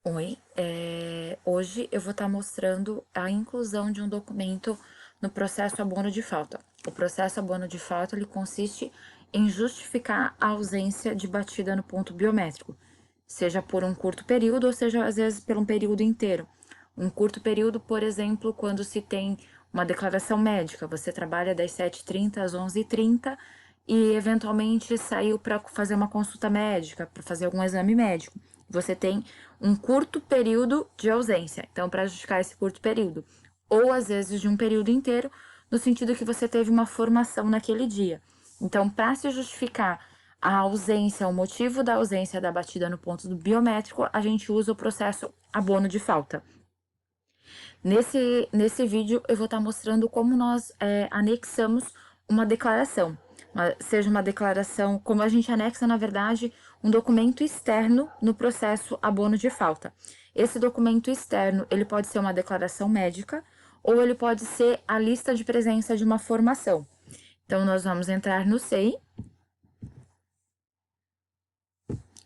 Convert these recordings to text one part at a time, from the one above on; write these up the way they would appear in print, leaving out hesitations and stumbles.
Oi, hoje eu vou estar mostrando a inclusão de um documento no processo abono de falta. O processo abono de falta ele consiste em justificar a ausência de batida no ponto biométrico, seja por um curto período ou seja às vezes por um período inteiro. Um curto período, por exemplo, quando se tem uma declaração médica, você trabalha das 7h30 às 11h30 e eventualmente saiu para fazer uma consulta médica, para fazer algum exame médico. Você tem um curto período de ausência, então para justificar esse curto período, ou às vezes de um período inteiro, no sentido que você teve uma formação naquele dia. Então, para se justificar a ausência, o motivo da ausência da batida no ponto do biométrico, a gente usa o processo abono de falta. Nesse vídeo, eu vou estar mostrando como nós anexamos uma declaração. Seja uma declaração, como a gente anexa, na verdade, um documento externo no processo abono de falta. Esse documento externo, ele pode ser uma declaração médica ou ele pode ser a lista de presença de uma formação. Então, nós vamos entrar no SEI.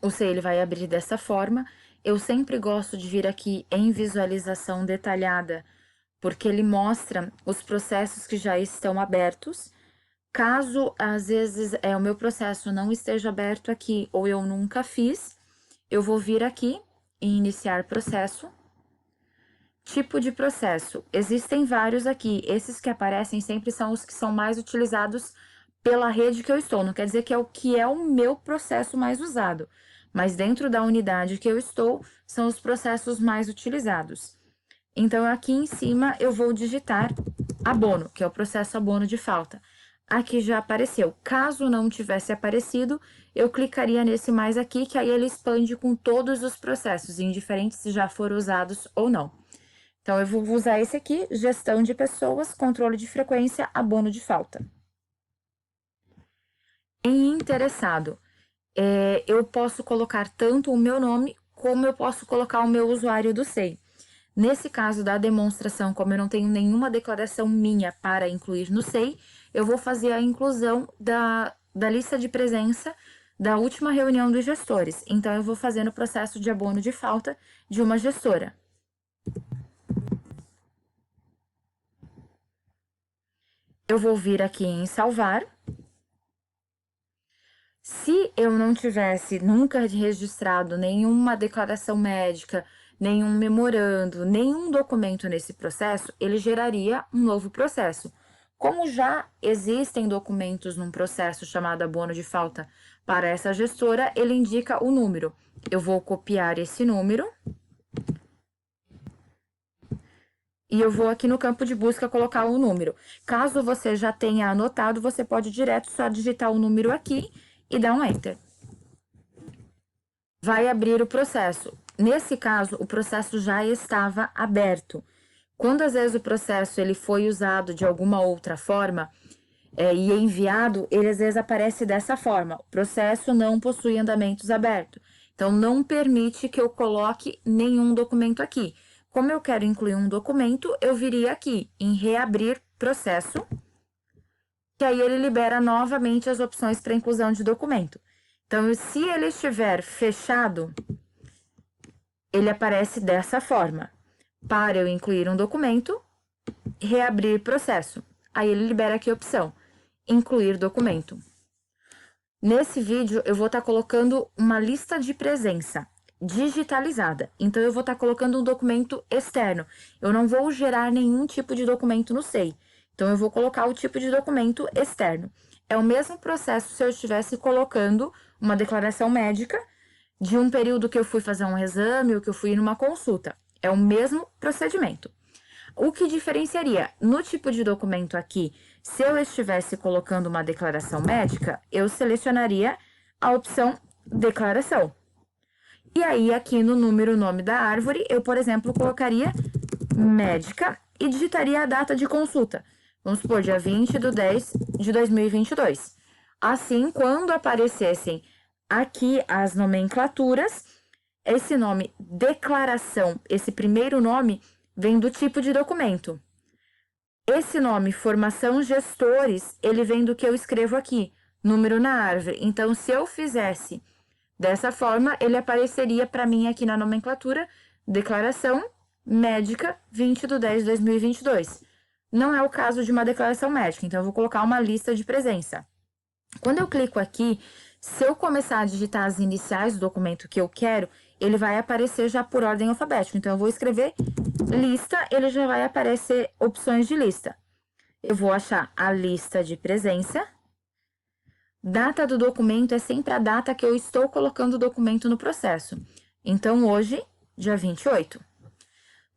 O SEI ele vai abrir dessa forma. Eu sempre gosto de vir aqui em visualização detalhada, porque ele mostra os processos que já estão abertos. Caso, às vezes, o meu processo não esteja aberto aqui ou eu nunca fiz, eu vou vir aqui em iniciar processo. Tipo de processo. Existem vários aqui. Esses que aparecem sempre são os que são mais utilizados pela rede que eu estou. Não quer dizer que é o meu processo mais usado, mas dentro da unidade que eu estou, são os processos mais utilizados. Então, aqui em cima, eu vou digitar abono, que é o processo abono de falta. Aqui já apareceu. Caso não tivesse aparecido, eu clicaria nesse mais aqui, que aí ele expande com todos os processos, indiferente se já foram usados ou não. Então, eu vou usar esse aqui, gestão de pessoas, controle de frequência, abono de falta. Em interessado, eu posso colocar tanto o meu nome, como eu posso colocar o meu usuário do SEI. Nesse caso da demonstração, como eu não tenho nenhuma declaração minha para incluir no SEI, eu vou fazer a inclusão da lista de presença da última reunião dos gestores. Então, eu vou fazer no processo de abono de falta de uma gestora. Eu vou vir aqui em salvar. Se eu não tivesse nunca registrado nenhuma declaração médica, nenhum memorando, nenhum documento nesse processo, ele geraria um novo processo. Como já existem documentos num processo chamado abono de falta para essa gestora, ele indica o número. Eu vou copiar esse número e eu vou aqui no campo de busca colocar o número. Caso você já tenha anotado, você pode direto só digitar o número aqui e dar um Enter. Vai abrir o processo. Nesse caso, o processo já estava aberto. Quando às vezes o processo ele foi usado de alguma outra forma e enviado, ele às vezes aparece dessa forma. O processo não possui andamentos abertos. Então, não permite que eu coloque nenhum documento aqui. Como eu quero incluir um documento, eu viria aqui em reabrir processo, que aí ele libera novamente as opções para inclusão de documento. Então, se ele estiver fechado, ele aparece dessa forma. Para eu incluir um documento, reabrir processo. Aí ele libera aqui a opção, incluir documento. Nesse vídeo, eu vou estar colocando uma lista de presença digitalizada. Então, eu vou estar colocando um documento externo. Eu não vou gerar nenhum tipo de documento no SEI. Então, eu vou colocar o tipo de documento externo. É o mesmo processo se eu estivesse colocando uma declaração médica de um período que eu fui fazer um exame ou que eu fui numa consulta. É o mesmo procedimento. O que diferenciaria? No tipo de documento aqui, se eu estivesse colocando uma declaração médica, eu selecionaria a opção declaração. E aí, aqui no número, nome da árvore, eu, por exemplo, colocaria médica e digitaria a data de consulta. Vamos supor, dia 20 de 2022. Assim, quando aparecessem aqui as nomenclaturas, esse nome declaração, esse primeiro nome, vem do tipo de documento. Esse nome, formação gestores, ele vem do que eu escrevo aqui, número na árvore. Então, se eu fizesse Dessa forma, ele apareceria para mim aqui na nomenclatura, declaração médica 20/10/2022. Não é o caso de uma declaração médica, então eu vou colocar uma lista de presença. Quando eu clico aqui, se eu começar a digitar as iniciais do documento que eu quero, ele vai aparecer já por ordem alfabética. Então, eu vou escrever lista, ele já vai aparecer opções de lista. Eu vou achar a lista de presença. Data do documento é sempre a data que eu estou colocando o documento no processo. Então, hoje, dia 28.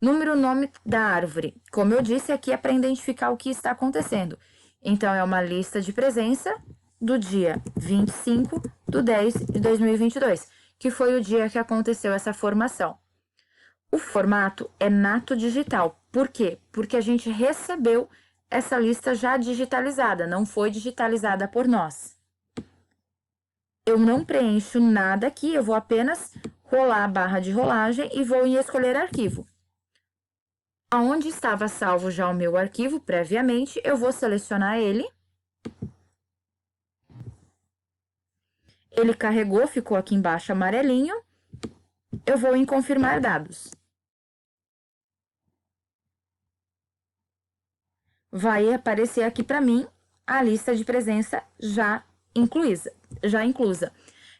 Número, nome da árvore. Como eu disse, aqui é para identificar o que está acontecendo. Então, é uma lista de presença do dia 25/10/2022, que foi o dia que aconteceu essa formação. O formato é nato digital. Por quê? Porque a gente recebeu essa lista já digitalizada, não foi digitalizada por nós. Eu não preencho nada aqui, eu vou apenas rolar a barra de rolagem e vou em escolher arquivo. Aonde estava salvo já o meu arquivo previamente, eu vou selecionar ele. Ele carregou, ficou aqui embaixo amarelinho. Eu vou em confirmar dados. Vai aparecer aqui para mim a lista de presença já inclusa.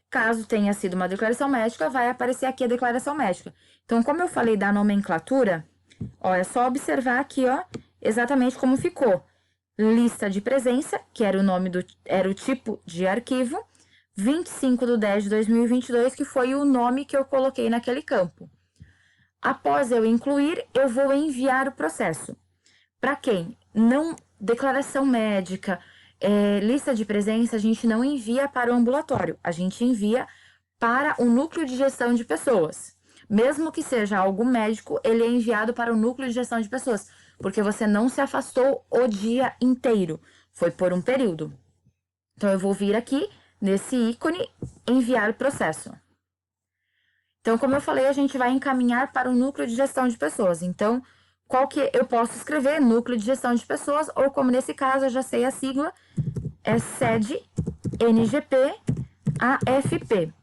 Caso tenha sido uma declaração médica, vai aparecer aqui a declaração médica. Então, como eu falei da nomenclatura, ó, é só observar aqui, ó, exatamente como ficou. Lista de presença, que era o tipo de arquivo, 25/10/2022, que foi o nome que eu coloquei naquele campo. Após eu incluir, eu vou enviar o processo. Para quem? Não, declaração médica, lista de presença, a gente não envia para o ambulatório, a gente envia para o núcleo de gestão de pessoas. Mesmo que seja algo médico, ele é enviado para o núcleo de gestão de pessoas, porque você não se afastou o dia inteiro, foi por um período. Então, eu vou vir aqui nesse ícone, enviar o processo. Então, como eu falei, a gente vai encaminhar para o núcleo de gestão de pessoas. Então, qual que eu posso escrever? Núcleo de gestão de pessoas, ou como nesse caso, eu já sei a sigla, é SED NGP AFP.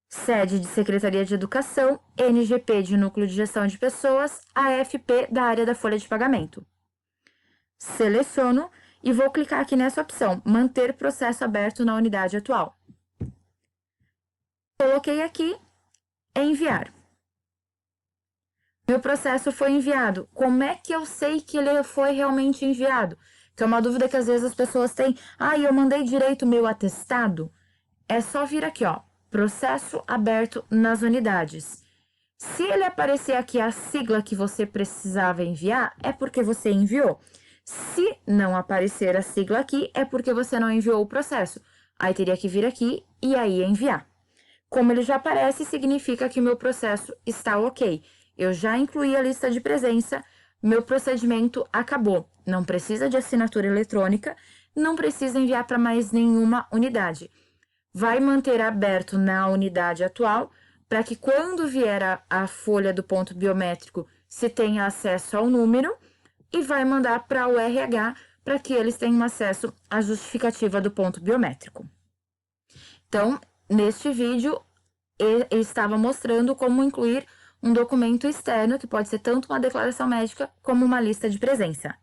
SED de Secretaria de Educação, NGP de Núcleo de Gestão de Pessoas, AFP da área da folha de pagamento. Seleciono e vou clicar aqui nessa opção, manter processo aberto na unidade atual. Coloquei aqui, enviar. Meu processo foi enviado. Como é que eu sei que ele foi realmente enviado? Que é uma dúvida que às vezes as pessoas têm. Ah, eu mandei direito meu atestado? É só vir aqui, ó. Processo aberto nas unidades. Se ele aparecer aqui a sigla que você precisava enviar, é porque você enviou. Se não aparecer a sigla aqui, é porque você não enviou o processo. Aí teria que vir aqui e aí enviar. Como ele já aparece, significa que o meu processo está ok. Eu já incluí a lista de presença, meu procedimento acabou. Não precisa de assinatura eletrônica, não precisa enviar para mais nenhuma unidade. Vai manter aberto na unidade atual, para que quando vier a folha do ponto biométrico, se tenha acesso ao número, e vai mandar para o RH, para que eles tenham acesso à justificativa do ponto biométrico. Então, neste vídeo, eu estava mostrando como incluir um documento externo, que pode ser tanto uma declaração médica como uma lista de presença.